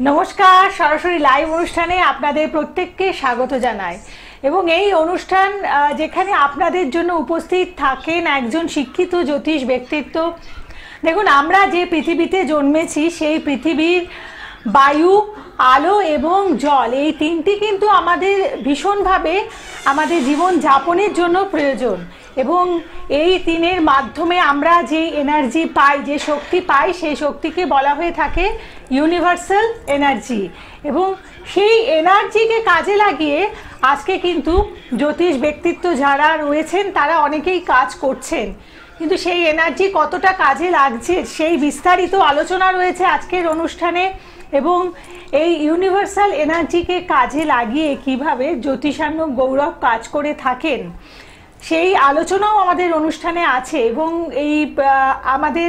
নমস্কার, সরাসরি লাইভ অনুষ্ঠানে আপনাদের প্রত্যেককে স্বাগত জানাই। এবং এই অনুষ্ঠান যেখানে আপনাদের জন্য উপস্থিত থাকেন একজন শিক্ষিত জ্যোতিষ ব্যক্তিত্ব। দেখুন, আমরা যে পৃথিবীতে জন্মেছি সেই পৃথিবীর বায়ু, আলো এবং জল, এই তিনটি কিন্তু আমাদের ভীষণভাবে আমাদের জীবন যাপনের জন্য প্রয়োজন। এবং এই তিনের মাধ্যমে আমরা যে এনার্জি পাই, যে শক্তি পাই, সেই শক্তিকে বলা হয়ে থাকে ইউনিভার্সাল এনার্জি। এবং সেই এনার্জিকে কাজে লাগিয়ে আজকে কিন্তু জ্যোতিষ ব্যক্তিত্ব যারা রয়েছেন তারা অনেকেই কাজ করছেন, কিন্তু সেই এনার্জি কতটা কাজে লাগছে সেই বিস্তারিত আলোচনা রয়েছে আজকের অনুষ্ঠানে। এবং এই ইউনিভার্সাল এনার্জিকে কাজে লাগিয়ে কিভাবে জ্যোতিষার্ণব গৌরব কাজ করে থাকেন সেই আলোচনাও আমাদের অনুষ্ঠানে আছে। এবং এই আমাদের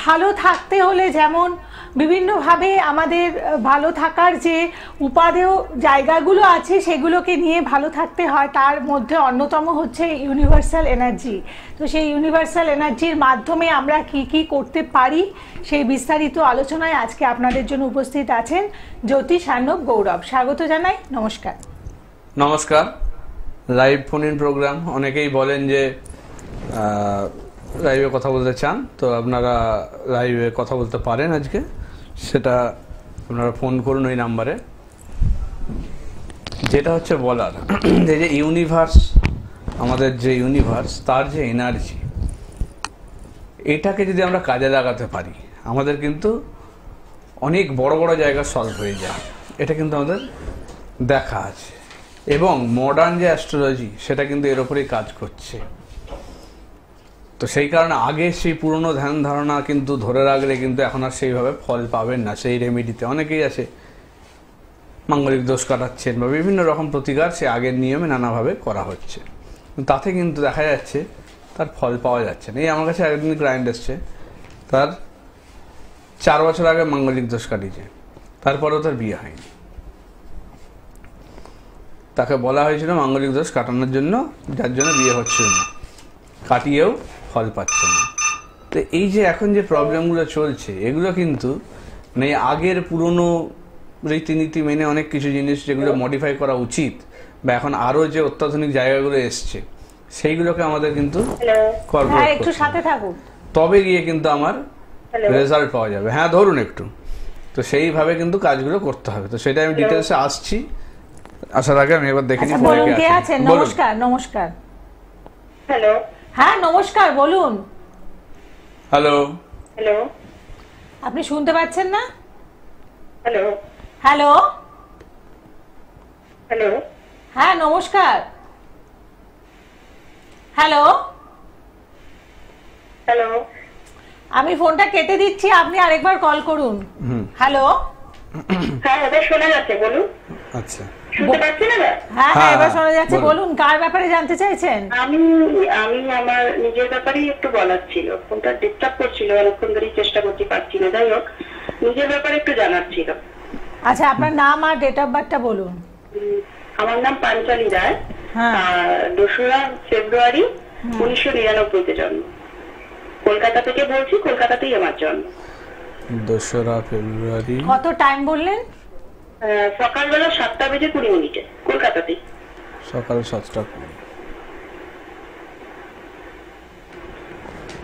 ভালো থাকতে হলে যেমন বিভিন্নভাবে আমাদের ভালো থাকার যে উপাদেয় জায়গাগুলো আছে সেগুলোকে নিয়ে ভালো থাকতে হয়, তার মধ্যে অন্যতম হচ্ছে ইউনিভার্সাল এনার্জি। তো সেই ইউনিভার্সাল এনার্জির মাধ্যমে আমরা কি কি করতে পারি সেই বিস্তারিত আলোচনায় আজকে আপনাদের জন্য উপস্থিত আছেন জ্যোতিষার্ণব গৌরব। স্বাগত জানাই, নমস্কার। নমস্কার। লাইভ ফোন ইন প্রোগ্রাম, অনেকেই বলেন যে লাইভে কথা বলতে চান, তো আপনারা লাইভে কথা বলতে পারেন। আজকে সেটা আপনারা ফোন করুন ওই নাম্বারে। যেটা হচ্ছে বলার যে ইউনিভার্স, আমাদের যে ইউনিভার্স তার যে এনার্জি, এটাকে যদি আমরা কাজে লাগাতে পারি আমাদের কিন্তু অনেক বড় বড় জায়গা সলভ হয়ে যায়। এটা কিন্তু আমাদের দেখা আছে। এবং মডার্ন যে অ্যাস্ট্রোলজি সেটা কিন্তু এর উপরেই কাজ করছে। তো সেই কারণে আগে সেই পুরনো ধ্যান ধারণা কিন্তু ধরে রাখলে কিন্তু এখন আর সেইভাবে ফল পাবেন না। সেই রেমেডিতে অনেকেই আছে মাঙ্গলিক দোষ কাটাচ্ছেন বা বিভিন্ন রকম প্রতিকার সে আগের নিয়মে নানাভাবে করা হচ্ছে, তাতে কিন্তু দেখা যাচ্ছে তার ফল পাওয়া যাচ্ছে না। এই আমার কাছে একদিন ক্লায়েন্ট এসছে, তার 4 বছর আগে মাঙ্গলিক দোষ কাটিয়েছে, তারপরেও তার বিয়ে হয়নি। তাকে বলা হয়েছিল মাঙ্গলিক দোষ কাটানোর জন্য, যার জন্য বিয়ে হচ্ছে না, কাটিয়েও ফল পাচ্ছে না। তো এই যে এখন যে প্রবলেমগুলো চলছে এগুলো কিন্তু মানে আগের পুরনো রীতিনীতি মেনে অনেক কিছু জিনিস যেগুলো মডিফাই করা উচিত, বা এখন আরও যে অত্যাধুনিক জায়গাগুলো এসছে সেইগুলোকে আমাদের কিন্তু একটু সাথে থাকুন, তবে গিয়ে কিন্তু আমার রেজাল্ট পাওয়া যাবে। হ্যাঁ, ধরুন একটু। তো সেইভাবে কিন্তু কাজগুলো করতে হবে। তো সেটা আমি ডিটেলসে আসছি। আসার আগে আমি এবার দেখে নিই কে আছেন। নমস্কার। নমস্কার। হ্যালো। হ্যাঁ নমস্কার, বলুন। হ্যালো। হ্যালো। আপনি শুনতে পাচ্ছেন না? হ্যালো। হ্যালো। হ্যালো। হ্যাঁ নমস্কার। হ্যালো। হ্যালো। আমি ফোনটা কেটে দিচ্ছি, আপনি আরেকবার কল করুন। হ্যালো। হ্যাঁ, এবার শোনা যাচ্ছে, বলুন। আচ্ছা, শুনতে পাচ্ছেন এবার? হ্যাঁ হ্যাঁ এবার শোনা যাচ্ছে, বলুন। কার ব্যাপারে জানতে চাইছেন? আমি আমার নিজের ব্যাপারেই একটু বলার ছিল। ফোনটা ডিস্টার্ব করছিল, অনেকক্ষণ ধরেই চেষ্টা করতে পারছি না। যাই হোক, নিজের ব্যাপারে একটু জানার ছিল। আচ্ছা, আপনার নাম আর ডেট অফ বার্থটা বলুন। আমার নাম পাঞ্চালী রায়। হ্যাঁ। 2রা ফেব্রুয়ারি 1999-তে জন্ম। কলকাতা থেকে বলছি, কলকাতাতেই আমার জন্ম। 2রা ফেব্রুয়ারি। কত টাইম বললেন? সকালবেলা 7:20 কলকাতাতেই। সকাল 7:20।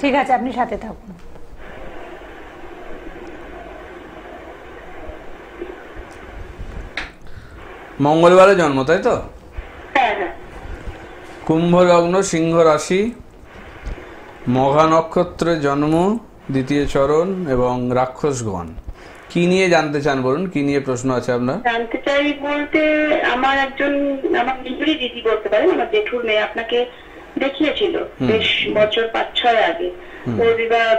ঠিক আছে, আপনি সাথে থাকুন। মঙ্গলবারে জন্ম, তাই তো? হ্যাঁ হ্যাঁ। কুম্ভ লগ্ন, সিংহ রাশি, মঘা নক্ষত্রে জন্ম, 2য় চরণ এবং রাক্ষসগণ। কি নিয়ে জানতে চান বলুন, কি নিয়ে প্রশ্ন আছে আপনার? জানতে চাই বলতে, আমার নিজেরই দিদি বলতে পারেন, আমার জেঠুর মেয়ে আপনাকে দেখিয়েছিল বেশ বছর 5-6 আগে। ওর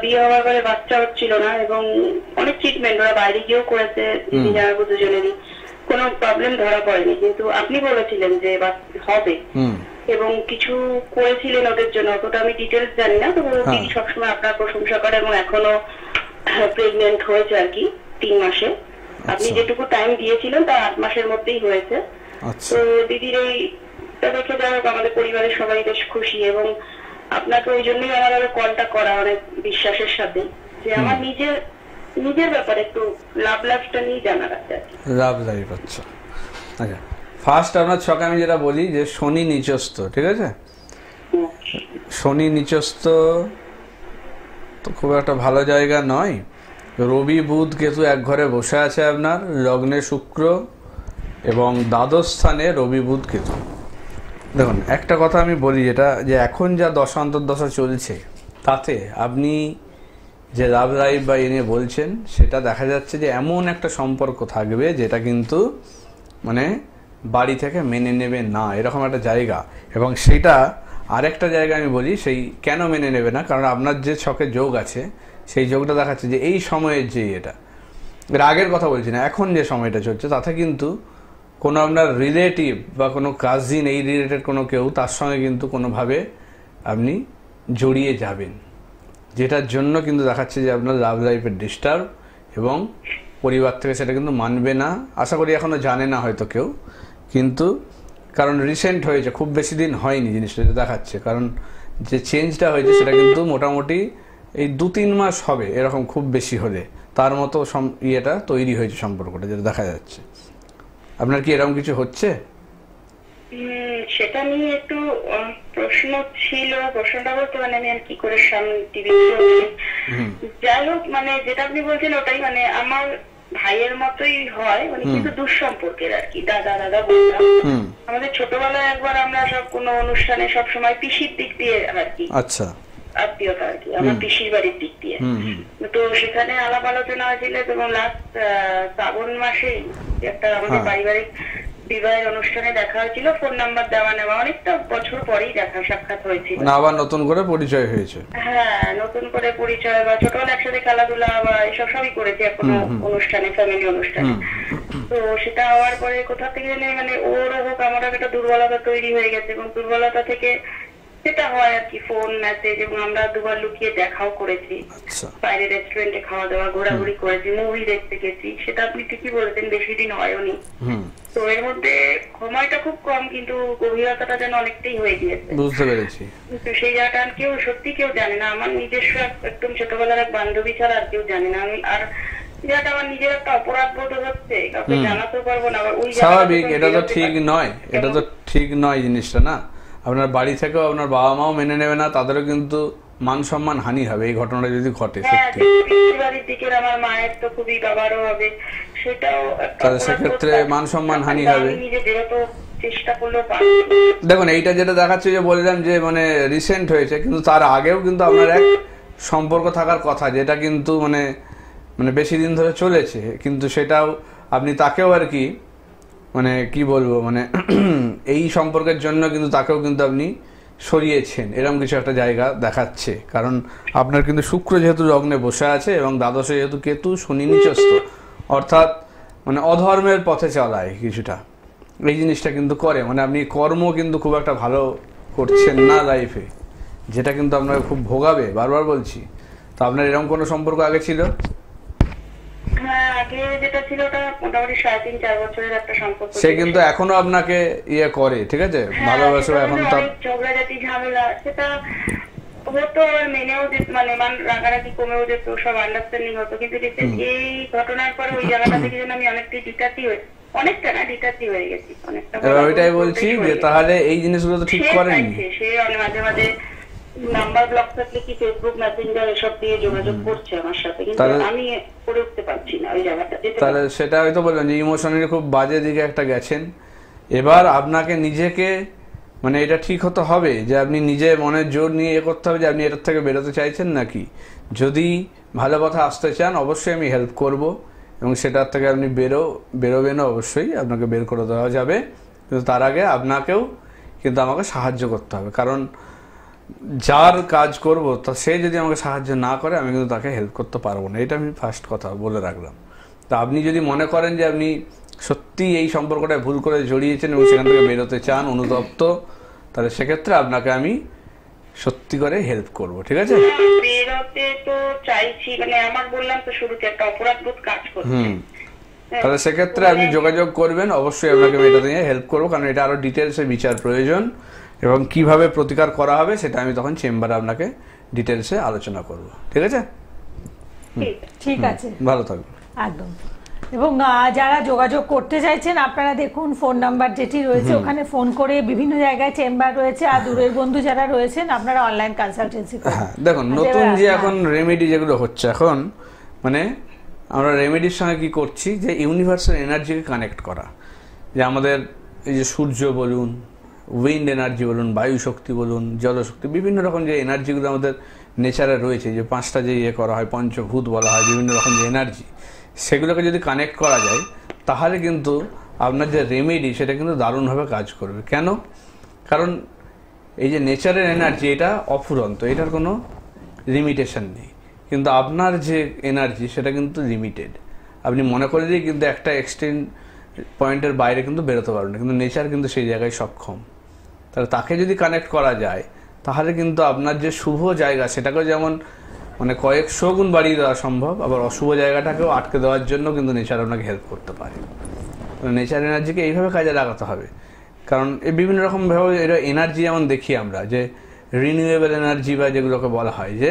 বিয়ে হওয়ার পরে বাচ্চা হচ্ছিল না, এবং অনেক ট্রিটমেন্ট ওরা বাইরে গিয়েও করেছে, দিদি জানাবো দুজনেরই, কোনো প্রবলেম ধরা পড়েনি। কিন্তু আপনি বলেছিলেন যে হবে, এবং কিছু করেছিলেন ওদের জন্য, অতটা আমি ডিটেলস জানি না। তো দিদি সবসময় আপনার প্রশংসা করে, এবং এখনো প্রেগনেন্ট হয়েছে আর কি 3 মাসে। আপনি যেটুকু টাইম দিয়েছিলেন তা 8 মাসের মধ্যেই হয়েছে। তো দিদির এইটা দেখে যাই হোক আমাদের পরিবারের সবাই বেশ খুশি, এবং আপনাকে ওই জন্যই আমার কলটা করা অনেক বিশ্বাসের সাথে, যে আমার নিজের নিজের ব্যাপারে একটু লাভটা নিয়ে জানার আছে। লাভ লাইফ, আচ্ছা আচ্ছা। ফার্স্ট আপনার ছকে আমি যেটা বলি যে শনি নিচস্থ, ঠিক আছে? শনি নিচস্থ তো খুব একটা ভালো জায়গা নয়। রবি বুধ কেতু এক ঘরে বসে আছে আপনার, লগ্নে শুক্র এবং দ্বাদশ স্থানে রবি বুধ কেতু। দেখুন একটা কথা আমি বলি, যেটা যে এখন যা দশা অন্তর্দশা চলছে তাতে আপনি যে লাভ লাইফ বা এনে বলছেন, সেটা দেখা যাচ্ছে যে এমন একটা সম্পর্ক থাকবে যেটা কিন্তু মানে বাড়ি থেকে মেনে নেবে না, এরকম একটা জায়গা। এবং সেটা আরেকটা জায়গা আমি বলি, সেই কেন মেনে নেবে না, কারণ আপনার যে ছকে যোগ আছে সেই যোগটা দেখাচ্ছে যে এই সময়ের যে এটা, এর আগের কথা বলছি না, এখন যে সময়টা চলছে তাতে কিন্তু কোনো আপনার রিলেটিভ বা কোনো কাজিন এই রিলেটেড কোনো কেউ তার সঙ্গে কিন্তু কোনোভাবে আপনি জড়িয়ে যাবেন, যেটার জন্য কিন্তু দেখাচ্ছে যে আপনার লাভ লাইফের ডিস্টার্ব, এবং পরিবার থেকে সেটা কিন্তু মানবে না। আশা করি এখনও জানে না হয়তো কেউ, কিন্তু কারণ রিসেন্ট হয়েছে, খুব বেশি দিন হয়নি জিনিসটা দেখাচ্ছে, কারণ যে চেঞ্জটা হয়েছে সেটা কিন্তু মোটামুটি এই 2-3 মাস হবে, এরকম খুব বেশি হলে তার মতো ইয়েটা তৈরি হয়েছে সম্পর্কটা, যেটা দেখা যাচ্ছে। আপনার কি এরকম কিছু হচ্ছে? সেটা নিয়ে একটু প্রশ্ন ছিল। প্রশ্নটা বলতে মানে আমি আর কি করে সামনে টিভি, যাই হোক, মানে যেটা আপনি বলছেন ওটাই, মানে আমার ভাইয়ের মতোই হয়, মানে কিন্তু দুঃসম্পর্কের আর কি, দাদা বলতাম। আমাদের ছোটবেলায় একবার আমরা সব কোনো অনুষ্ঠানে সব সময় পিসির দিক দিয়ে আর কি, আচ্ছা, আত্মীয়তা আর কি, আমার পিসির বাড়ির দিক দিয়ে। তো সেখানে আলাপ আলোচনা হয়েছিল, এবং লাস্ট শ্রাবণ মাসেই একটা আমাদের পারিবারিক বিবাহের অনুষ্ঠানে দেখা হয়েছিল, ফোন নাম্বার দেওয়া নেওয়া, অনেকটা বছর পরেই দেখা সাক্ষাৎ হয়েছিল, আবার নতুন করে পরিচয় হয়েছে। হ্যাঁ, নতুন করে পরিচয়, বা ছোটবেলা একসাথে খেলাধুলা বা এসব সবই করেছি এখনো অনুষ্ঠানে, ফ্যামিলি অনুষ্ঠানে। তো সেটা হওয়ার পরে কোথা থেকে জানি মানে ওরও হোক আমার একটা দুর্বলতা তৈরি হয়ে গেছে, এবং দুর্বলতা থেকে সেটা হয় আর কি, ফোন মেসেজ, এবং আমরা দুবার লুকিয়ে দেখাও করেছি, বাইরে রেস্টুরেন্টে খাওয়া দাওয়া, ঘোরাঘুরি করেছি, মুভি দেখতে গেছি। সেটা আপনি ঠিকই বলেছেন, বেশি দিন হয়নি। তো এর মধ্যে সময়টা খুব কম, কিন্তু গভীরতাটা যেন অনেকটাই হয়ে গিয়েছে, বুঝতে পেরেছি। কিন্তু সেই জায়গাটা কেউ জানে না, আমার নিজস্ব একদম ছোটবেলার এক বান্ধবী ছাড়া আর কেউ জানে না। আমি আর যেটা আমার নিজের একটা অপরাধ বোধ হচ্ছে, কাউকে জানাতে পারবো না। স্বাভাবিক, এটা তো ঠিক নয়, এটা তো ঠিক নয় জিনিসটা না। আপনার বাড়ি থেকেও আপনার বাবা মাও মেনে নেবে না, তাদেরও কিন্তু মান সম্মান হানি হবে এই ঘটনাটা যদি ঘটে। সত্যি বাড়ির দিকের আমার মায়ের তো খুবই, বাবারও হবে, সেটাও তাহলে সেক্ষেত্রে মান সম্মান হানি হবে। নিজে বেরোতে চেষ্টা করলেও দেখুন, এইটা যেটা দেখাচ্ছে যে বললাম যে মানে রিসেন্ট হয়েছে, কিন্তু তার আগেও কিন্তু আপনার এক সম্পর্ক থাকার কথা, যেটা কিন্তু মানে মানে বেশি দিন ধরে চলেছে, কিন্তু সেটাও আপনি তাকেও আর কি মানে কি বলবো, মানে এই সম্পর্কের জন্য কিন্তু তাকেও কিন্তু আপনি সরিয়েছেন, এরকম কিছু একটা জায়গা দেখাচ্ছে। কারণ আপনার কিন্তু শুক্র যেহেতু লগ্নে বসে আছে, এবং দ্বাদশে যেহেতু কেতু, শনি নিচস্থ, অর্থাৎ মানে অধর্মের পথে চলায় কিছুটা, এই জিনিসটা কিন্তু করে, মানে আপনি কর্ম কিন্তু খুব একটা ভালো করছেন না লাইফে, যেটা কিন্তু আপনাকে খুব ভোগাবে, বারবার বলছি। তো আপনার এরকম কোনো সম্পর্ক আগে ছিল? সে কিন্তু এখনো আপনাকে ইয়ে করে, ঠিক আছে, ভালোবাসো, এখন তো ঝগড়াঝাটি ঝামেলা সেটা হতো, মেনেও যেত, মানে রাগারাগি কমেও যেত, সব আন্ডারস্ট্যান্ডিং হতো, কিন্তু এই ঘটনার পরে ওই জায়গাটা থেকে যেন আমি অনেকটাই ডিটাচি হয়ে গেছি, অনেকটা। ওইটাই বলছি যে তাহলে এই জিনিসগুলো তো ঠিক করেনি। সে মাঝে মাঝে নাম্বার ব্লক থাকলে কি ফেসবুক মেসেঞ্জার এসব দিয়ে যোগাযোগ করছে আমার সাথে, কিন্তু আমি করে উঠতে পারছি না ওই জায়গাটা। তাহলে সেটা হয়তো বললেন যে ইমোশনালি খুব বাজে দিকে একটা গেছেন। এবার আপনাকে নিজেকে মানে এটা ঠিক হতে হবে যে আপনি নিজে মনের জোর নিয়ে করতে হবে যে আপনি এটার থেকে বেরোতে চাইছেন নাকি। যদি ভালো কথা আসতে চান অবশ্যই আমি হেল্প করব, এবং সেটার থেকে আপনি বেরোবেনও, অবশ্যই আপনাকে বের করে দেওয়া যাবে, কিন্তু তার আগে আপনাকেও কিন্তু আমাকে সাহায্য করতে হবে। কারণ যার কাজ করব তা সে যদি আমাকে সাহায্য না করে আমি কিন্তু তাকে হেল্প করতে পারবো না, এটা আমি ফার্স্ট কথা বলে রাখলাম। তা আপনি যদি মনে করেন যে আপনি সত্যি এই সম্পর্কটায় ভুল করে জড়িয়েছেন এবং সেখান থেকে বেরোতে চান অনুতপ্ত, তাহলে সেক্ষেত্রে আপনাকে আমি সত্যি করে হেল্প করব, ঠিক আছে? বেরোতে তো চাইছি, মানে আমার বললাম তো শুরুতে একটা অপরাধবোধ কাজ করছে। তাহলে সেক্ষেত্রে আপনি যোগাযোগ করবেন, অবশ্যই আপনাকে এটা নিয়ে হেল্প করবো, কারণ এটা আরো ডিটেলসে বিচার প্রয়োজন, এবং কিভাবে প্রতিকার করা হবে সেটা আমি তখন চেম্বারে আপনাকে ডিটেলসে আলোচনা করব, ঠিক আছে? ঠিক আছে, ভালো থাকবেন। একদম। এবং যারা যোগাযোগ করতে চাইছেন আপনারা দেখুন ফোন নাম্বার যেটি রয়েছে, ওখানে ফোন করে বিভিন্ন জায়গায় চেম্বার রয়েছে, আর দূরের বন্ধু যারা রয়েছেন আপনারা অনলাইন কনসালটেন্সি করুন। হ্যাঁ দেখুন, নতুন যে এখন রেমেডি যেগুলো হচ্ছে এখন, মানে আমরা রেমেডির সঙ্গে কি করছি, যে ইউনিভার্সাল এনার্জিকে কানেক্ট করা, যে আমাদের এই যে সূর্য বলুন, উইন্ড এনার্জি বলুন, বায়ু শক্তি বলুন, জলশক্তি, বিভিন্ন রকম যে এনার্জিগুলো আমাদের নেচারে রয়েছে, যে 5টা যে ইয়ে করা হয়, পঞ্চভূত বলা হয়, বিভিন্ন রকম যে এনার্জি, সেগুলোকে যদি কানেক্ট করা যায় তাহলে কিন্তু আপনার যে রেমেডি সেটা কিন্তু দারুণভাবে কাজ করবে। কেন? কারণ এই যে নেচারের এনার্জি এটা অফুরন্ত, এটার কোনো লিমিটেশন নেই, কিন্তু আপনার যে এনার্জি সেটা কিন্তু লিমিটেড। আপনি মনে করে দিয়ে কিন্তু একটা এক্সটেন্ড পয়েন্টের বাইরে কিন্তু বেরোতে পারবেন না, কিন্তু নেচার কিন্তু সেই জায়গায় সক্ষম। তাহলে তাকে যদি কানেক্ট করা যায় তাহলে কিন্তু আপনার যে শুভ জায়গা সেটাকেও যেমন মানে কয়েকশো গুণ বাড়িয়ে দেওয়া সম্ভব, আবার অশুভ জায়গাটাকেও আটকে দেওয়ার জন্য কিন্তু নেচার আপনাকে হেল্প করতে পারে। নেচার এনার্জিকে এইভাবে কাজে লাগাতে হবে, কারণ এই বিভিন্ন রকমভাবে এটা এনার্জি যেমন দেখি আমরা, যে রিনিউয়েবল এনার্জি বা যেগুলোকে বলা হয়, যে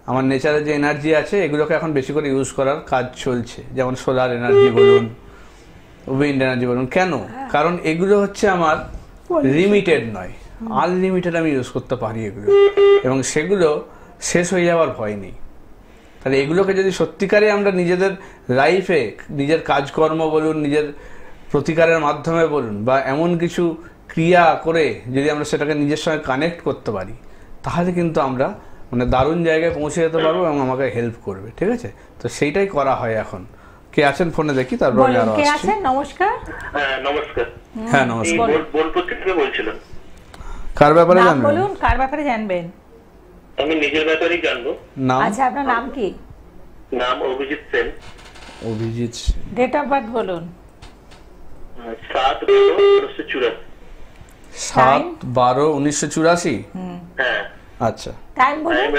আমার নেচারের যে এনার্জি আছে এগুলোকে এখন বেশি করে ইউজ করার কাজ চলছে, যেমন সোলার এনার্জি বলুন, উইন্ড এনার্জি বলুন। কেন? কারণ এগুলো হচ্ছে আমার লিমিটেড নয়, আনলিমিটেড আমি ইউজ করতে পারি এগুলো, এবং সেগুলো শেষ হয়ে যাওয়ার ভয় নেই। তাহলে এগুলোকে যদি সত্যিকারে আমরা নিজেদের লাইফে, নিজের কাজকর্ম বলুন, নিজের প্রতিকারের মাধ্যমে বলুন, বা এমন কিছু ক্রিয়া করে যদি আমরা সেটাকে নিজের সঙ্গে কানেক্ট করতে পারি, তাহলে কিন্তু আমরা মানে দারুণ জায়গায় পৌঁছে যেতে পারবো এবং আমাকে হেল্প করবে। ঠিক আছে, তো সেইটাই করা হয় এখন। কে আছেন ফোনে দেখি, তারপর আরো কে আসছি। আছেন? নমস্কার। নমস্কার। হ্যাঁ নমস্কার। বোলপুর থেকে বলছিলাম। কার ব্যাপারে নাম জানবেন? বলুন, কার ব্যাপারে জানবেন? আমি নিজের ব্যাপারেই জানবো। নাম? আচ্ছা, আপনার নাম কি? নাম Abhijit Sen. Abhijit. Date of birth বলুন। 7/12/1984। 7/12/1984। হ্যাঁ। আচ্ছা, টাইম বলুন।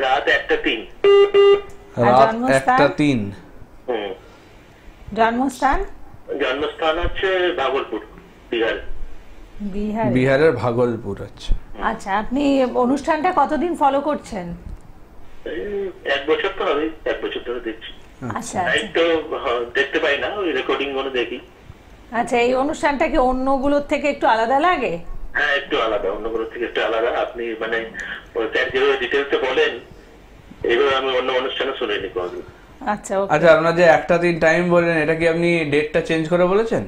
রাত 1:03। রাত জন্মস্থান? 1:03। জন্মস্থান? জন্মস্থান হচ্ছে ভাগলপুর, বিহার। বিহার। বিহারের ভাগলপুর। আচ্ছা আচ্ছা, আপনি অনুষ্ঠানটা কতদিন ফলো করছেন? 1 বছর তো হবে, 1 বছর ধরে দেখছি। আচ্ছা লাইভ আচ্ছা তো দেখতে পাই না, ওই রেকর্ডিং গুলো দেখি। আচ্ছা, এই অনুষ্ঠানটা কি অন্যগুলোর থেকে একটু আলাদা লাগে? হ্যাঁ, একটু আলাদা, অন্যগুলো থেকে একটু আলাদা। আপনি মানে স্যার যেভাবে ডিটেলসে বলেন, এইভাবে আমি অন্য অনুষ্ঠানে শুনিনি কোনোদিন। আচ্ছা ওকে। আচ্ছা, আপনার যে 1:03 টাইম বললেন, এটা কি আপনি ডেটটা চেঞ্জ করে বলেছেন?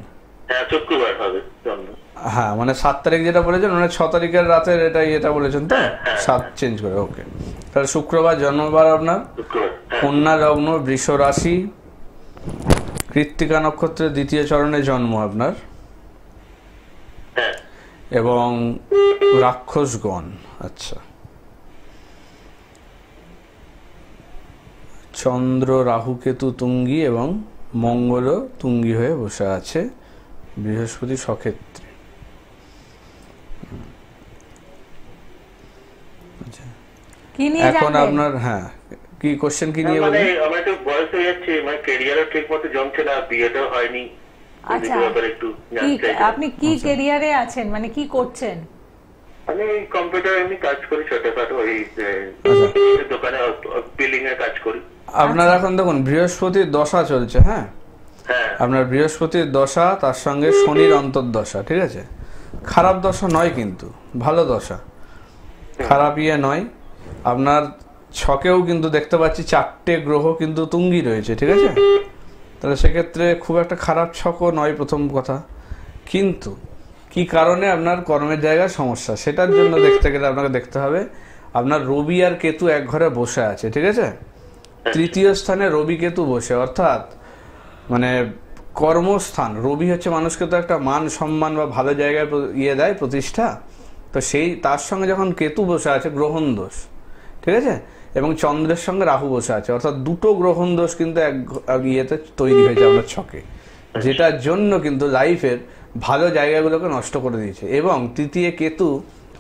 হ্যাঁ, শুক্রবার হবে জন্ম। হ্যাঁ, মানে 7 তারিখ যেটা বলেছেন, মানে 6 তারিখের রাতের এটা বলেছেন তো? 7 চেঞ্জ করে, ওকে। তাহলে শুক্রবার জন্মবার আপনার, শুক্রবার। কন্যা লগ্ন, বৃষ রাশি, কৃত্তিকা নক্ষত্রের 2য় চরণে জন্ম আপনার, হ্যাঁ। এবং রাক্ষসগণ। আচ্ছা, চন্দ্র রাহু কেতু তুঙ্গি এবং মঙ্গল তুঙ্গি হয়ে বসে আছে, বৃহস্পতি সক্ষেত্রে। কি নিয়ে এখন জানবেন? আপনার হ্যাঁ কি কোশ্চেন কি নিয়ে মানে বলবেন? আমার একটু বয়স হয়ে যাচ্ছে, মানে ক্যারিয়ারও ঠিক মতো জমছে না, বিয়েটাও হয়নি। আচ্ছা, একটু আপনি কি ক্যারিয়ারে আছেন, মানে কি করছেন? আমি কম্পিউটার এমনি কাজ করি, ছোটখাটো ওই দোকানে বিলিং এর কাজ করি। আপনার এখন দেখুন বৃহস্পতির দশা চলছে। হ্যাঁ, হ্যাঁ। আপনার বৃহস্পতির দশা, তার সঙ্গে শনির অন্তর্দশা। ঠিক আছে, খারাপ দশা নয়, কিন্তু ভালো দশা, খারাপ ইয়ে নয়। আপনার ছকেও কিন্তু দেখতে পাচ্ছি 4টে গ্রহ কিন্তু তুঙ্গি রয়েছে। ঠিক আছে, তাহলে সেক্ষেত্রে খুব একটা খারাপ ছকও নয় প্রথম কথা। কিন্তু কি কারণে আপনার কর্মের জায়গায় সমস্যা, সেটার জন্য দেখতে গেলে আপনাকে দেখতে হবে আপনার রবি আর কেতু এক ঘরে বসে আছে। ঠিক আছে, 3য় স্থানে রবি কেতু বসে, অর্থাৎ মানে কর্মস্থান। রবি হচ্ছে মানুষকে তো একটা মান সম্মান বা ভালো জায়গায় ইয়ে দেয়, প্রতিষ্ঠা। তো সেই তার সঙ্গে যখন কেতু বসে আছে, গ্রহণ দোষ। ঠিক আছে, এবং চন্দ্রের সঙ্গে রাহু বসে আছে, অর্থাৎ 2টো গ্রহণ দোষ কিন্তু এক ইয়েতে তৈরি হয়েছে আপনার ছকে, যেটার জন্য কিন্তু লাইফের ভালো জায়গাগুলোকে নষ্ট করে দিয়েছে। এবং 3য় কেতু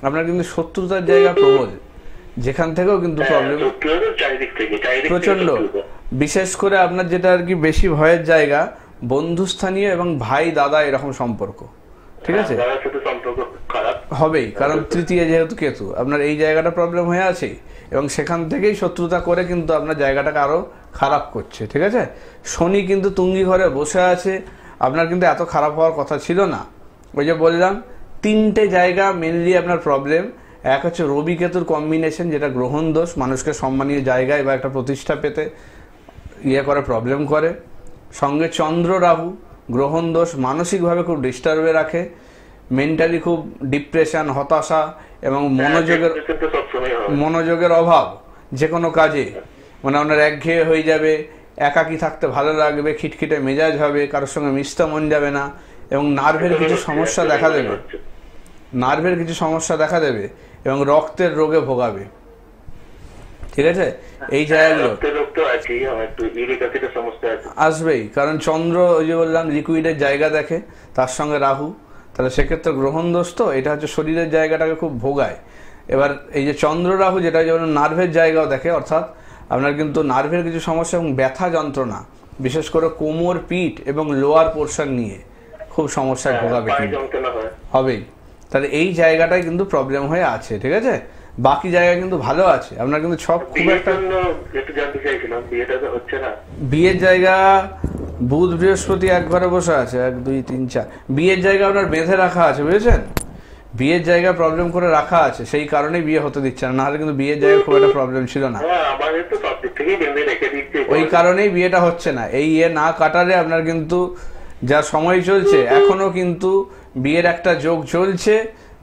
আপনার কিন্তু শত্রুতার জায়গা প্রবল, যেখান থেকেও কিন্তু প্রবলেম প্রচন্ড। বিশেষ করে আপনার যেটা আর কি বেশি ভয়ের জায়গা, বন্ধুস্থানীয় এবং ভাই দাদা এরকম সম্পর্ক। ঠিক আছে, হবেই, কারণ 3য় যেহেতু কেতু, আপনার এই জায়গাটা প্রবলেম হয়ে আছে, এবং সেখান থেকেই শত্রুতা করে কিন্তু আপনার জায়গাটাকে আরো খারাপ করছে, ঠিক আছে। শনি কিন্তু তুঙ্গি ঘরে বসে আছে, আপনার কিন্তু এত খারাপ হওয়ার কথা ছিল না। ওই যে বললাম 3টে জায়গা মেনলি আপনার প্রবলেম। এক হচ্ছে রবি কেতুর কম্বিনেশন, যেটা গ্রহণ দোষ, মানুষকে সম্মানীয় জায়গায় বা একটা প্রতিষ্ঠা পেতে করে প্রবলেম করে। সঙ্গে চন্দ্র রাহু গ্রহণ দোষ, মানসিকভাবে খুব ডিস্টার্বে রাখে, মেন্টালি খুব ডিপ্রেশন, হতাশা এবং মনোযোগের অভাব যে কোনো কাজে, মানে আপনার একঘেয়ে হয়ে যাবে, একাকী থাকতে ভালো লাগবে, খিটখিটে মেজাজ হবে, কারোর সঙ্গে মিশতে মন যাবে না, এবং নার্ভের কিছু সমস্যা দেখা দেবে, এবং রক্তের রোগে ভোগাবে, ঠিক আছে। এই জায়গাগুলো আসবেই, কারণ চন্দ্র ওই যে বললাম লিকুইডের জায়গা দেখে, তার সঙ্গে রাহু, তাহলে সেক্ষেত্রে গ্রহণ দোষ, তো এটা হচ্ছে শরীরের জায়গাটাকে খুব ভোগায়। এবার এই যে চন্দ্র রাহু যেটা যেমন নার্ভের জায়গাও দেখে, অর্থাৎ আপনার কিন্তু নার্ভের কিছু সমস্যা এবং ব্যথা যন্ত্রণা, বিশেষ করে কোমর, পিঠ এবং লোয়ার পোর্শন নিয়ে খুব সমস্যায় ভোগাবে, হবেই। তাহলে এই জায়গাটাই কিন্তু প্রবলেম হয়ে আছে, ঠিক আছে। বাকি জায়গা কিন্তু ভালো আছে, আপনার কিন্তু ছক খুব একটা। বিয়ের জায়গা বুধ বৃহস্পতি এক ঘরে বসে আছে, 1 2 3 4, বিয়ের জায়গা আপনার বেঁধে রাখা আছে, বুঝেছেন। বিয়ের জায়গা প্রবলেম করে রাখা আছে, সেই কারণেই বিয়ে হতে দিচ্ছে না, নাহলে কিন্তু বিয়ের জায়গা খুব একটা প্রবলেম ছিল না, ওই কারণেই বিয়েটা হচ্ছে না। এই না কাটালে আপনার কিন্তু যা সময় চলছে এখনো কিন্তু বিয়ের একটা যোগ চলছে,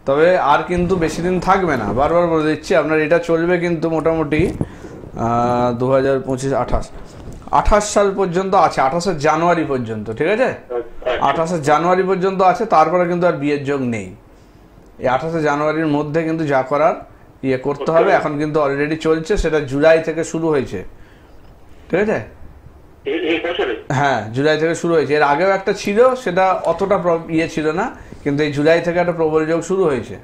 তবে আর কিন্তু বেশি দিন থাকবে না, বারবার বলে দিচ্ছি। আপনার এটা চলবে কিন্তু মোটামুটি 2025 28 সাল পর্যন্ত আছে, 28 জানুয়ারি পর্যন্ত, ঠিক আছে। 28 জানুয়ারি পর্যন্ত আছে, তারপরে কিন্তু আর বিয়ের যোগ নেই। এই 28 জানুয়ারির মধ্যে কিন্তু যা করার করতে হবে। এখন কিন্তু অলরেডি চলছে, সেটা জুলাই থেকে শুরু হয়েছে, ঠিক আছে। হ্যাঁ, জুলাই থেকে শুরু হয়েছে। এর আগেও একটা ছিল, সেটা অতটা ছিল না, কিন্তু এই জুলাই থেকে একটা প্রবল যোগ শুরু হয়েছে,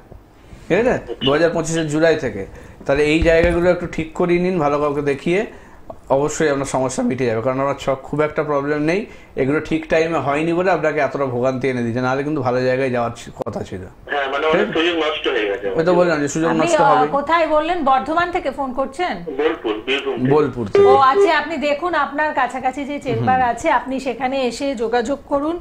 ঠিক আছে, 2025 জুলাই থেকে। তাহলে এই জায়গাগুলো একটু ঠিক করিয়ে নিন, ভালো কাউকে দেখিয়ে, অবশ্যই আপনার সমস্যা মিটে যাবে। কারণ আমার ছক খুব একটা প্রবলেম নেই, এগুলো ঠিক টাইমে হয়নি বলে আপনাকে এতটা ভোগান্তি এনে দিচ্ছে, নাহলে কিন্তু ভালো জায়গায় যাওয়ার কথা ছিল। ওই তো বললাম যে সুযোগ নষ্ট হবে। কোথায় বললেন? বর্ধমান থেকে ফোন করছেন? বোলপুর থেকে। ও আচ্ছা, আপনি দেখুন আপনার কাছাকাছি যে চেম্বার আছে, আপনি সেখানে এসে যোগাযোগ করুন,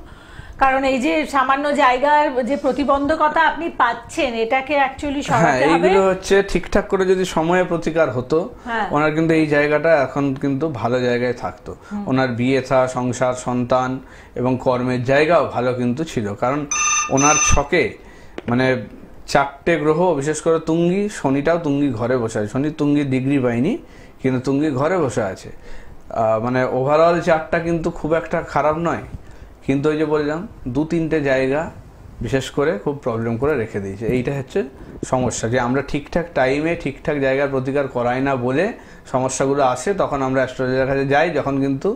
কারণ এই যে সামান্য জায়গার যে প্রতিবন্ধকতা আপনি পাচ্ছেন, এটাকে অ্যাকচুয়ালি সরাতে হবে। এইগুলো হচ্ছে ঠিকঠাক করে যদি সময়ে প্রতিকার হতো, ওনার কিন্তু এই জায়গাটা এখন কিন্তু ভালো জায়গায় থাকতো। ওনার বিয়ে থা, সংসার, সন্তান এবং কর্মের জায়গাও ভালো কিন্তু ছিল, কারণ ওনার ছকে মানে 4টে গ্রহ, বিশেষ করে তুঙ্গি, শনিটাও তুঙ্গি ঘরে বসে আছে। শনি তুঙ্গি ডিগ্রি পায়নি, কিন্তু তুঙ্গি ঘরে বসে আছে। মানে ওভারঅল চার্টটা কিন্তু খুব একটা খারাপ নয়, কিন্তু ওই যে বললাম 2-3টে জায়গা বিশেষ করে খুব প্রবলেম করে রেখে দিয়েছে। এইটা হচ্ছে সমস্যা, যে আমরা ঠিকঠাক টাইমে ঠিকঠাক জায়গার প্রতিকার করাই না বলে সমস্যাগুলো আসে। তখন আমরা অ্যাস্ট্রোলজারের কাছে যাই, যখন কিন্তু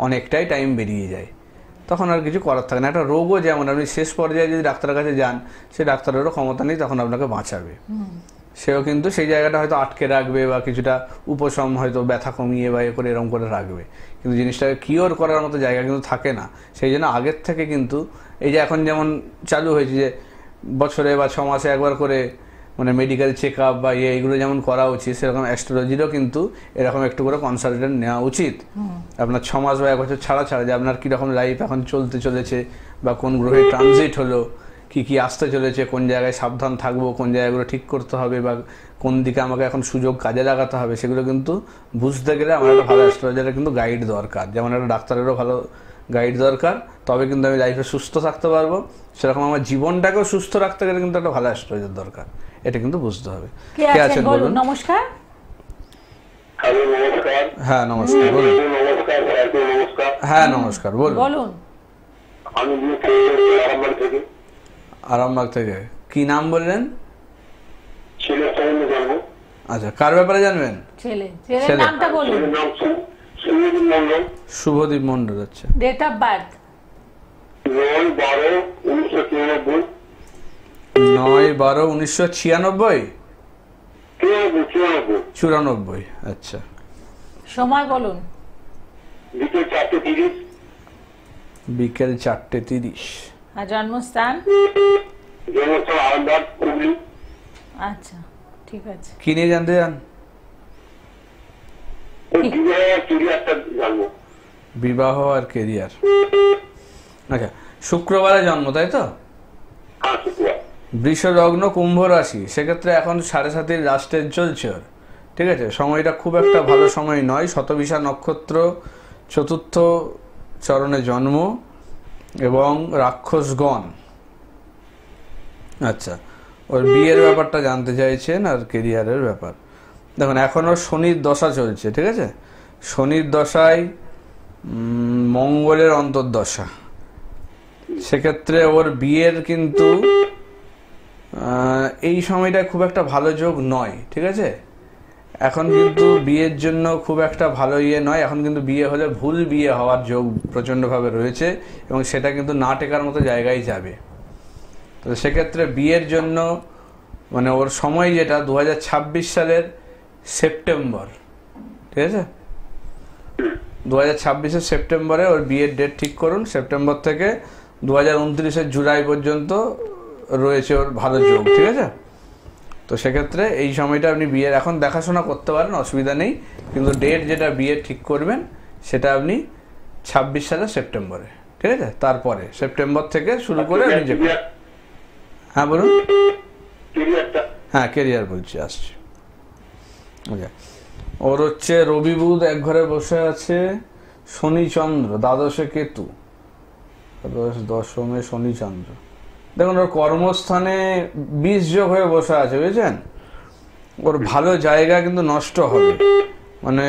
অনেকটাই টাইম বেরিয়ে যায়, তখন আর কিছু করার থাকে না। একটা রোগও যেমন আপনি শেষ পর্যায়ে যদি ডাক্তারের কাছে যান, সেই ডাক্তারেরও ক্ষমতা নেই তখন আপনাকে বাঁচাবে, সেও কিন্তু সেই জায়গাটা হয়তো আটকে রাখবে বা কিছুটা উপশম হয়তো ব্যথা কমিয়ে বা করে এরকম করে রাখবে, কিন্তু জিনিসটাকে কিওর করার মতো জায়গা কিন্তু থাকে না। সেই জন্য আগের থেকে কিন্তু এই যে এখন যেমন চালু হয়েছে যে বছরে বা 6 মাসে একবার করে মানে মেডিকেল চেক আপ বা এইগুলো যেমন করা উচিত, সেরকম অ্যাস্ট্রোলজিরও কিন্তু এরকম একটু করে কনসালটেন্ট নেওয়া উচিত আপনার 6 মাস বা 1 বছর ছাড়া ছাড়া, যে আপনার কীরকম লাইফ এখন চলতে চলেছে বা কোন গ্রহে ট্রানজিট হলো, কি আসতে চলেছে, কোন জায়গায় সাবধান থাকবো, কোন জায়গাগুলো ঠিক করতে হবে বা কোন দিকে আমাকে এখন সুযোগ কাজে লাগাতে হবে, সেগুলো কিন্তু বুঝতে গেলে আমার একটা ভালো অ্যাস্ট্রোলজারের কিন্তু গাইড দরকার, যেমন একটা ডাক্তারেরও ভালো গাইড দরকার। তবে কিন্তু আমি লাইফে সুস্থ থাকতে পারবো, সেরকম আমার জীবনটাকেও সুস্থ রাখতে গেলে কিন্তু একটা ভালো অ্যাস্ট্রোলজার দরকার, এটা কিন্তু বুঝতে হবে। কে আছেন বলুন? নমস্কার। হ্যাঁ নমস্কার, বলুন। হ্যাঁ নমস্কার, বলুন। আরামবাগ থেকে। কি নাম বললেন? আচ্ছা, কার ব্যাপারে জানবেন? ছেলের নামটা বলুন। শুভদীপ মন্ডল। আচ্ছা, ডেট অফ বার্থ? 9/12/1996। 94। আচ্ছা, সময় বলুন। বিকেল 4:30। আর জন্মস্থান? আচ্ছা, ঠিক আছে। কি নিয়ে জানতে চান? বিবাহ আর কেরিয়ার। আচ্ছা, শুক্রবারে জন্ম, তাই তো? বৃষ লগ্ন, কুম্ভ রাশি, সেক্ষেত্রে এখন 7.5 লাস্টের চলছে ওর, ঠিক আছে? সময়টা খুব একটা ভালো সময় নয়। শতবিশা নক্ষত্র, 4র্থ চরণে জন্ম এবং রাক্ষসগণ। আচ্ছা, ওর বিয়ের ব্যাপারটা জানতে চাইছেন আর কেরিয়ারের ব্যাপার। দেখুন, এখন ওর শনির দশা চলছে, ঠিক আছে? শনির দশায় মঙ্গলের অন্তর্দশা, সেক্ষেত্রে ওর বিয়ের কিন্তু এই সময়টা খুব একটা ভালো যোগ নয়, ঠিক আছে? এখন কিন্তু বিয়ের জন্য খুব একটা ভালো নয়। এখন কিন্তু বিয়ে হলে ভুল বিয়ে হওয়ার যোগ প্রচণ্ডভাবে রয়েছে এবং সেটা কিন্তু না টেকার মতো জায়গায় যাবে। তো সেক্ষেত্রে বিয়ের জন্য মানে ওর সময় যেটা 2026 সালের সেপ্টেম্বর, ঠিক আছে? 2026 সেপ্টেম্বরে ওর বিয়ের ডেট ঠিক করুন। সেপ্টেম্বর থেকে 2029 জুলাই পর্যন্ত রয়েছে ওর ভালো যোগ, ঠিক আছে? তো সেক্ষেত্রে এই সময়টা আপনি বিয়ের এখন দেখাশোনা করতে পারেন, অসুবিধা নেই, কিন্তু ডেট যেটা বিয়ের ঠিক করবেন সেটা আপনি 26 সালের সেপ্টেম্বরে, ঠিক আছে? তারপরে সেপ্টেম্বর থেকে শুরু করে আপনি যে, হ্যাঁ বলুন। হ্যাঁ, কেরিয়ার বলছি, আসছি। ওকে, ওর হচ্ছে রবি বুধ এক ঘরে বসে আছে, শনি চন্দ্র দ্বাদশে কেতু, দশমে শনি চন্দ্র। দেখুন, ওর কর্মস্থানে 20 যোগ হয়ে বসে আছে, বুঝেছেন? ওর ভালো জায়গা কিন্তু নষ্ট হবে, মানে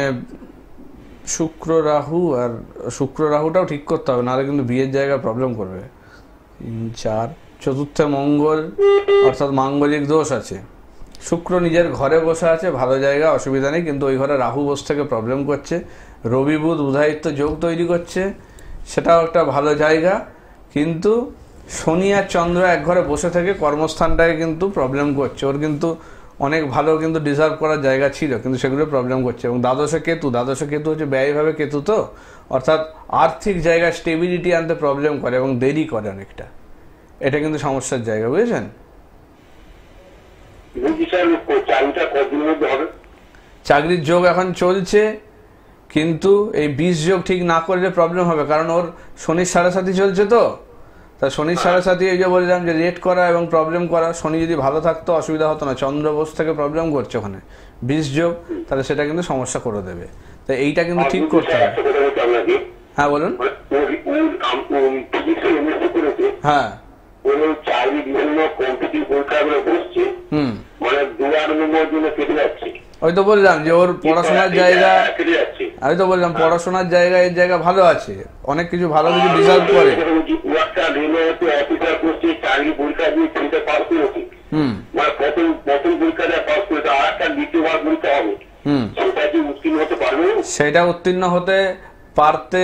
শুক্র রাহু, আর শুক্র রাহুটাও ঠিক করতে হবে, নাহলে কিন্তু বিয়ের জায়গা প্রবলেম করবে। 3, 4, 4র্থে মঙ্গল, অর্থাৎ মাঙ্গলিক দোষ আছে। শুক্র নিজের ঘরে বসে আছে, ভালো জায়গা, অসুবিধা নেই, কিন্তু ওই ঘরে রাহু বসে থেকে প্রবলেম করছে। রবি বুধ বুধায়িত্ব যোগ তৈরি করছে, সেটাও একটা ভালো জায়গা, কিন্তু শনি আর চন্দ্র এক ঘরে বসে থেকে কর্মস্থানটাকে কিন্তু প্রবলেম করছে। ওর কিন্তু অনেক ভালো কিন্তু ডিজার্ভ করার জায়গা ছিল, কিন্তু সেগুলো প্রবলেম করছে। এবং দ্বাদশে কেতু হচ্ছে ব্যয়ভাবে কেতু, তো অর্থাৎ আর্থিক জায়গায় স্টেবিলিটি আনতে প্রবলেম করে এবং দেরি করে অনেকটা। এটা কিন্তু সমস্যার জায়গা, বুঝেছেন? চাকরির যোগ এখন চলছে, কিন্তু এই 20 যোগ ঠিক না করলে প্রবলেম হবে, কারণ ওর শনির 7.5 চলছে, তো তা শনির 7.5 এই যে বললাম যে লেট করা এবং প্রবলেম করা। শনি যদি ভালো থাকতো অসুবিধা হতো না, চন্দ্র বোস থেকে প্রবলেম করছে ওখানে 20 যোগ, তাহলে সেটা কিন্তু সমস্যা করে দেবে। তো এইটা কিন্তু ঠিক করতে হবে। হ্যাঁ বলুন। হ্যাঁ, ওই তো বললাম যে ওর পড়াশোনার জায়গা, আমি তো বললাম পড়াশোনার জায়গা এর জায়গা ভালো আছে, অনেক কিছু ভালো কিছু ডিজার্ভ করে। সেটা উত্তীর্ণ হতে পারতে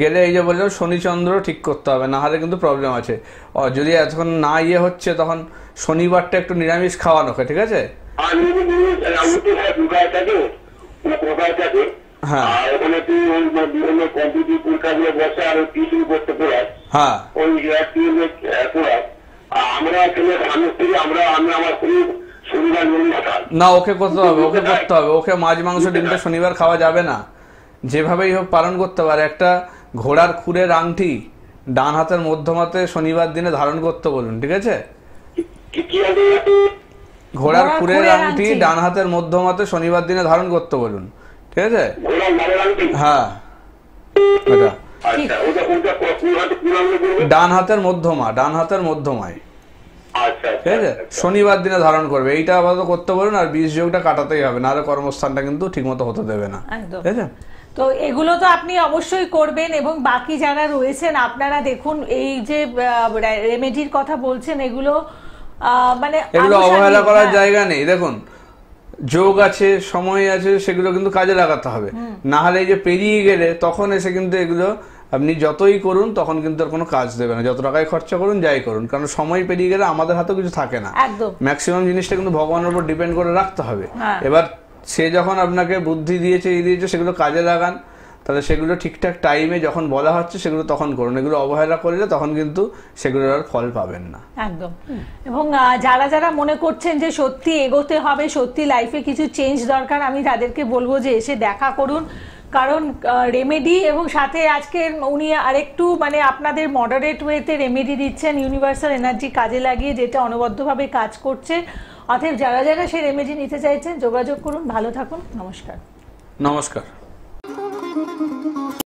গেলে এই যে বললাম শনিচন্দ্র ঠিক করতে হবে, না হলে কিন্তু প্রবলেম আছে। যদি এখন না হচ্ছে তখন শনিবারটা একটু নিরামিষ খাওয়ানো হয়, ঠিক আছে? না, ওকে করতে হবে, ওকে মাছ মাংস ডিমটা শনিবার খাওয়া যাবে না, যেভাবেই হোক পালন করতে পারে। একটা ঘোড়ার খুরের আংটি ডান হাতের মধ্যমাতে শনিবার দিনে ধারণ করতে বলুন, ঠিক আছে? ঘোড়ার খুরের আংটি ডান হাতের মধ্যমাতে শনিবার দিনে ধারণ করতে বলুন, ঠিক আছে? হ্যাঁ, ডান হাতের মধ্যমায়, ঠিক আছে? শনিবার দিনে ধারণ করবে, এইটা আপাতত করতে বলুন। আর 20 যোগটা কাটাতেই হবে, নাহলে কর্মস্থানটা কিন্তু ঠিক মতো হতে দেবে না, ঠিক আছে? তো এগুলো তো আপনি অবশ্যই করবেন। এবং বাকি যারা রয়েছেন আপনারা দেখুন, এই যে রেমেডির কথা বলছেন, এগুলো মানে এগুলো অবহেলা করার জায়গা নেই। দেখুন, যোগ আছে, সময় আছে, সেগুলো কিন্তু কাজে লাগাতে হবে, না হলে এই যে পেরিয়ে গেলে তখন এসে কিন্তু এগুলো আপনি যতই করুন তখন কিন্তু আর কোনো কাজ দেবে না, যত টাকায় খরচা করুন যাই করুন, কারণ সময় পেরিয়ে গেলে আমাদের হাতেও কিছু থাকে না। ম্যাক্সিমাম জিনিসটা কিন্তু ভগবানের উপর ডিপেন্ড করে রাখতে হবে। এবার সে যখন আপনাকে বুদ্ধি দিয়েছে সেগুলো কাজে লাগান, তাহলে সেগুলো ঠিকঠাক টাইমে যখন বলা হচ্ছে সেগুলো তখন করুন, এগুলো অবহেলা করলে তখন কিন্তু সেগুলোর আর ফল পাবেন না। একদম। এবং যারা যারা মনে করছেন যে সত্যি এগোতে হবে, সত্যি লাইফে কিছু চেঞ্জ দরকার, আমি তাদেরকে বলবো যে এসে দেখা করুন, কারণ রেমেডি এবং সাথে আজকে উনি আরেকটু মানে আপনাদের মডারেট ওয়েতে রেমেডি দিচ্ছেন ইউনিভার্সাল এনার্জি কাজে লাগিয়ে, যেটা অনবদ্যভাবে কাজ করছে। অতএব যারা যারা সেই রেমেডি নিতে চাইছেন যোগাযোগ করুন। ভালো থাকুন, নমস্কার। নমস্কার।